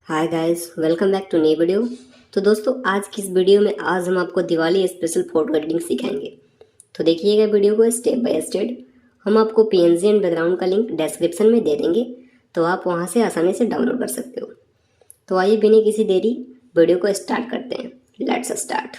Hi guys, welcome back to नई video. तो दोस्तों, आज की इस वीडियो में आज हम आपको दिवाली स्पेशल फोटो एडिटिंग सिखाएंगे। तो देखिएगा वीडियो को स्टेप बाय स्टेप। हम आपको पीएनजी एंड बैकग्राउंड का लिंक डिस्क्रिप्शन में दे देंगे, तो आप वहां से आसानी से डाउनलोड कर सकते हो। तो आइए बिना किसी देरी वीडियो को स्टार्ट करते हैं। Let's start.